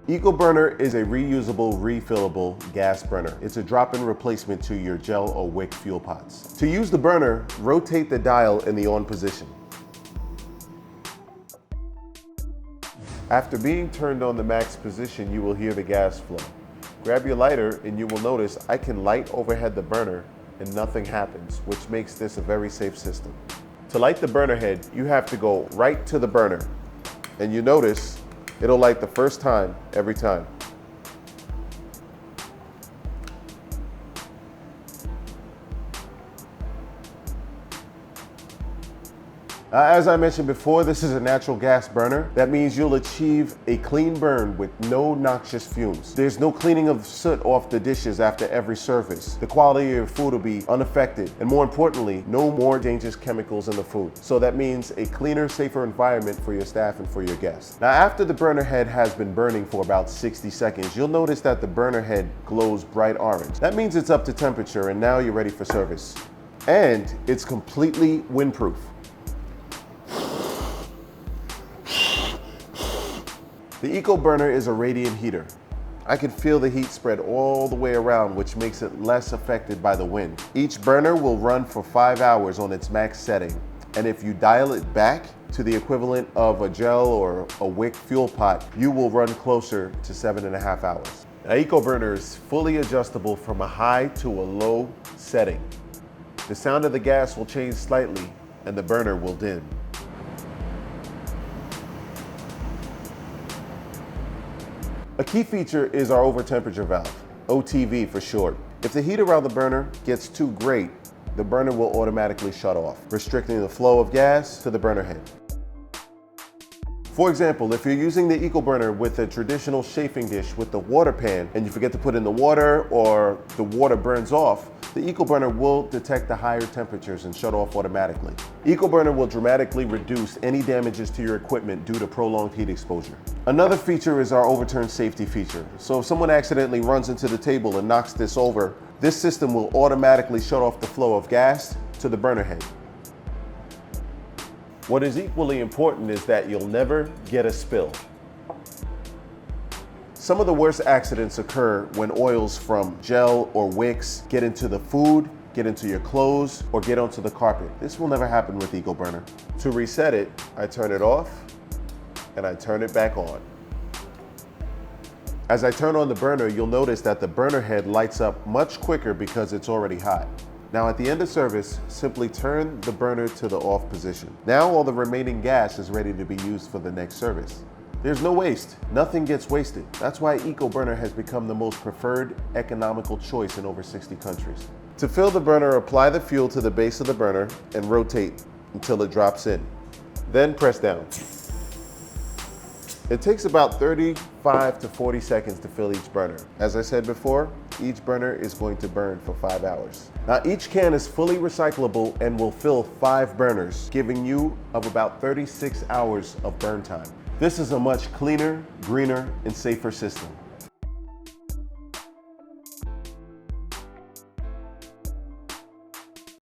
EcoBurner is a reusable, refillable gas burner. It's a drop-in replacement to your gel or wick fuel pots. To use the burner, rotate the dial in the on position. After being turned on the max position, you will hear the gas flow. Grab your lighter and you will notice I can light overhead the burner and nothing happens, which makes this a very safe system. To light the burner head, you have to go right to the burner, and you notice it'll light the first time every time. As I mentioned before, this is a natural gas burner. That means you'll achieve a clean burn with no noxious fumes. There's no cleaning of soot off the dishes after every service. The quality of your food will be unaffected. And more importantly, no more dangerous chemicals in the food. So that means a cleaner, safer environment for your staff and for your guests. Now, after the burner head has been burning for about 60 seconds, you'll notice that the burner head glows bright orange. That means it's up to temperature and now you're ready for service. And it's completely windproof. The EcoBurner is a radiant heater. I can feel the heat spread all the way around, which makes it less affected by the wind. Each burner will run for 5 hours on its max setting. And if you dial it back to the equivalent of a gel or a wick fuel pot, you will run closer to 7.5 hours. Now, EcoBurner is fully adjustable from a high to a low setting. The sound of the gas will change slightly and the burner will dim. A key feature is our over temperature valve, OTV for short. If the heat around the burner gets too great, the burner will automatically shut off, restricting the flow of gas to the burner head. For example, if you're using the EcoBurner with a traditional chafing dish with the water pan and you forget to put in the water or the water burns off, the EcoBurner will detect the higher temperatures and shut off automatically. EcoBurner will dramatically reduce any damages to your equipment due to prolonged heat exposure. Another feature is our Overturned Safety feature. So if someone accidentally runs into the table and knocks this over, this system will automatically shut off the flow of gas to the burner head. What is equally important is that you'll never get a spill. Some of the worst accidents occur when oils from gel or wicks get into the food, get into your clothes, or get onto the carpet. This will never happen with EcoBurner. To reset it, I turn it off and I turn it back on. As I turn on the burner, you'll notice that the burner head lights up much quicker because it's already hot. Now at the end of service, simply turn the burner to the off position. Now all the remaining gas is ready to be used for the next service. There's no waste, nothing gets wasted. That's why EcoBurner has become the most preferred economical choice in over 60 countries. To fill the burner, apply the fuel to the base of the burner and rotate until it drops in. Then press down. It takes about 35 to 40 seconds to fill each burner. As I said before, each burner is going to burn for 5 hours. Now each can is fully recyclable and will fill 5 burners, giving you of about 36 hours of burn time. This is a much cleaner, greener, and safer system.